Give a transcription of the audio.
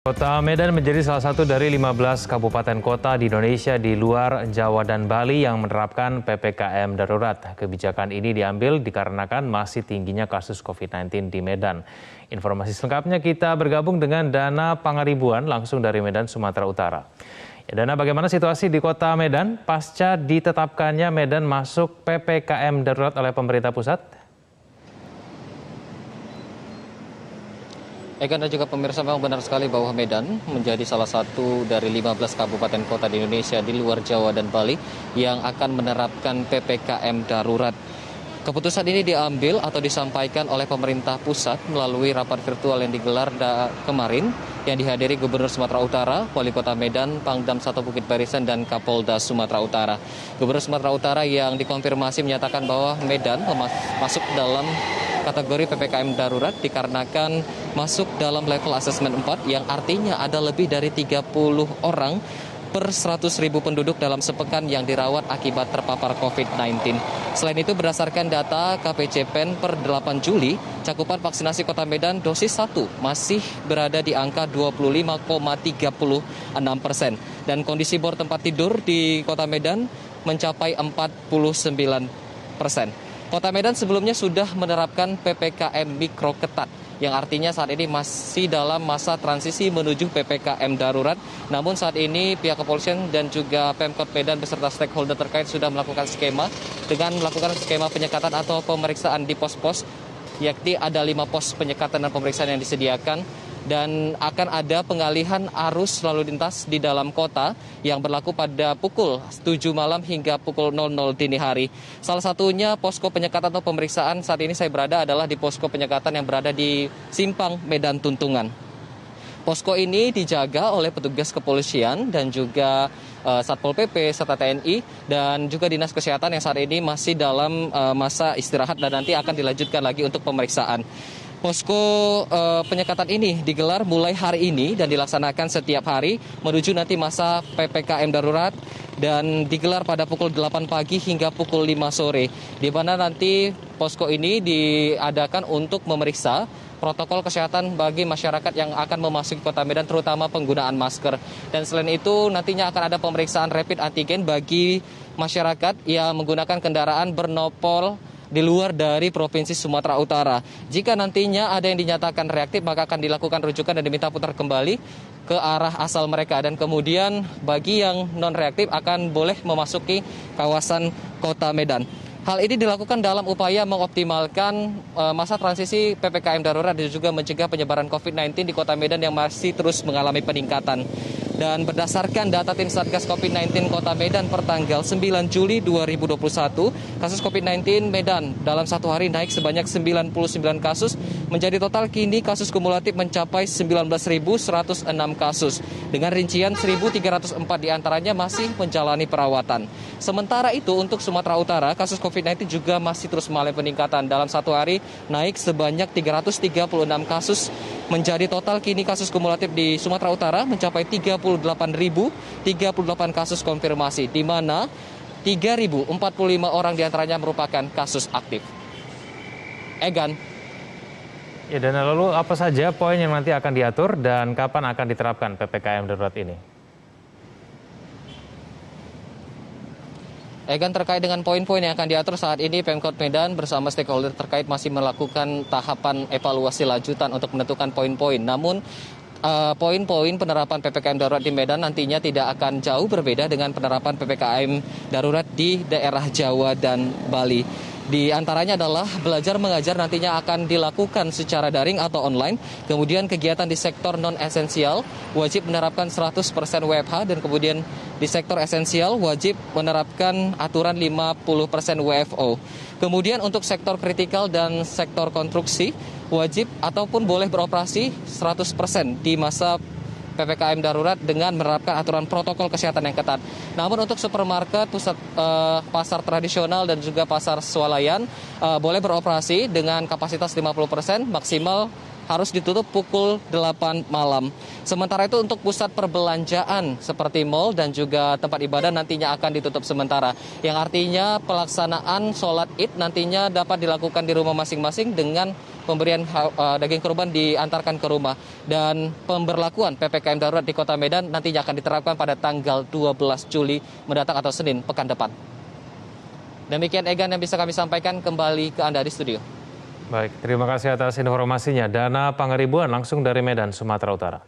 Kota Medan menjadi salah satu dari 15 kabupaten kota di Indonesia di luar Jawa dan Bali yang menerapkan PPKM darurat. Kebijakan ini diambil dikarenakan masih tingginya kasus COVID-19 di Medan. Informasi selengkapnya kita bergabung dengan Dana Pangaribuan langsung dari Medan, Sumatera Utara. Ya, Dana, bagaimana situasi di Kota Medan pasca ditetapkannya Medan masuk PPKM darurat oleh pemerintah pusat? Egan dan juga pemirsa, memang benar sekali bahwa Medan menjadi salah satu dari 15 kabupaten kota di Indonesia di luar Jawa dan Bali yang akan menerapkan PPKM darurat. Keputusan ini diambil atau disampaikan oleh pemerintah pusat melalui rapat virtual yang digelar kemarin yang dihadiri Gubernur Sumatera Utara, Wali Kota Medan, Pangdam 1 Bukit Barisan, dan Kapolda Sumatera Utara. Gubernur Sumatera Utara yang dikonfirmasi menyatakan bahwa Medan masuk dalam kategori PPKM darurat dikarenakan masuk dalam level asesmen 4 yang artinya ada lebih dari 30 orang per 100.000 penduduk dalam sepekan yang dirawat akibat terpapar COVID-19. Selain itu, berdasarkan data KPCPEN per 8 Juli, cakupan vaksinasi Kota Medan dosis 1 masih berada di angka 25,36%. Dan kondisi bor tempat tidur di Kota Medan mencapai 49%. Kota Medan sebelumnya sudah menerapkan PPKM mikro ketat, yang artinya saat ini masih dalam masa transisi menuju PPKM darurat. Namun saat ini pihak kepolisian dan juga Pemkot Medan beserta stakeholder terkait sudah melakukan skema dengan melakukan skema penyekatan atau pemeriksaan di pos-pos, yakni ada 5 pos penyekatan dan pemeriksaan yang disediakan. Dan akan ada pengalihan arus lalu lintas di dalam kota yang berlaku pada pukul 7 malam hingga pukul 00 dini hari. Salah satunya posko penyekatan atau pemeriksaan saat ini saya berada adalah di posko penyekatan yang berada di Simpang Medan Tuntungan. Posko ini dijaga oleh petugas kepolisian dan juga Satpol PP serta TNI dan juga Dinas Kesehatan yang saat ini masih dalam masa istirahat dan nanti akan dilanjutkan lagi untuk pemeriksaan. Posko penyekatan ini digelar mulai hari ini dan dilaksanakan setiap hari menuju nanti masa PPKM darurat dan digelar pada pukul 8 pagi hingga pukul 5 sore. Di mana nanti posko ini diadakan untuk memeriksa protokol kesehatan bagi masyarakat yang akan memasuki Kota Medan, terutama penggunaan masker. Dan selain itu nantinya akan ada pemeriksaan rapid antigen bagi masyarakat yang menggunakan kendaraan bernopol di luar dari Provinsi Sumatera Utara. Jika nantinya ada yang dinyatakan reaktif, maka akan dilakukan rujukan dan diminta putar kembali ke arah asal mereka. Dan kemudian bagi yang non-reaktif akan boleh memasuki kawasan Kota Medan. Hal ini dilakukan dalam upaya mengoptimalkan masa transisi PPKM darurat dan juga mencegah penyebaran COVID-19 di Kota Medan yang masih terus mengalami peningkatan. Dan berdasarkan data tim Satgas COVID-19 Kota Medan per tanggal 9 Juli 2021, kasus COVID-19 Medan dalam satu hari naik sebanyak 99 kasus, menjadi total kini kasus kumulatif mencapai 19.106 kasus. Dengan rincian 1.304 diantaranya masih menjalani perawatan. Sementara itu untuk Sumatera Utara, kasus COVID-19 juga masih terus mengalami peningkatan. Dalam satu hari naik sebanyak 336 kasus, menjadi total kini kasus kumulatif di Sumatera Utara mencapai 38.038 kasus konfirmasi, di mana 3.045 orang diantaranya merupakan kasus aktif. Egan. Ya, dan lalu apa saja poin yang nanti akan diatur dan kapan akan diterapkan PPKM darurat ini? Egan, terkait dengan poin-poin yang akan diatur saat ini, Pemkot Medan bersama stakeholder terkait masih melakukan tahapan evaluasi lanjutan untuk menentukan poin-poin. Namun poin-poin penerapan PPKM darurat di Medan nantinya tidak akan jauh berbeda dengan penerapan PPKM darurat di daerah Jawa dan Bali. Di antaranya adalah belajar mengajar nantinya akan dilakukan secara daring atau online. Kemudian kegiatan di sektor non-esensial wajib menerapkan 100% WFH dan kemudian di sektor esensial wajib menerapkan aturan 50% WFO. Kemudian untuk sektor kritikal dan sektor konstruksi wajib ataupun boleh beroperasi 100% di masa PPKM darurat dengan menerapkan aturan protokol kesehatan yang ketat. Namun untuk supermarket, pusat pasar tradisional dan juga pasar swalayan boleh beroperasi dengan kapasitas 50%, maksimal harus ditutup pukul 8 malam. Sementara itu untuk pusat perbelanjaan seperti mal dan juga tempat ibadah nantinya akan ditutup sementara. Yang artinya pelaksanaan sholat Id nantinya dapat dilakukan di rumah masing-masing dengan pemberian daging kurban diantarkan ke rumah. Dan pemberlakuan PPKM darurat di Kota Medan nantinya akan diterapkan pada tanggal 12 Juli mendatang atau Senin pekan depan. Demikian Egan yang bisa kami sampaikan, kembali ke Anda di studio. Baik, terima kasih atas informasinya. Dana Pangaribuan langsung dari Medan, Sumatera Utara.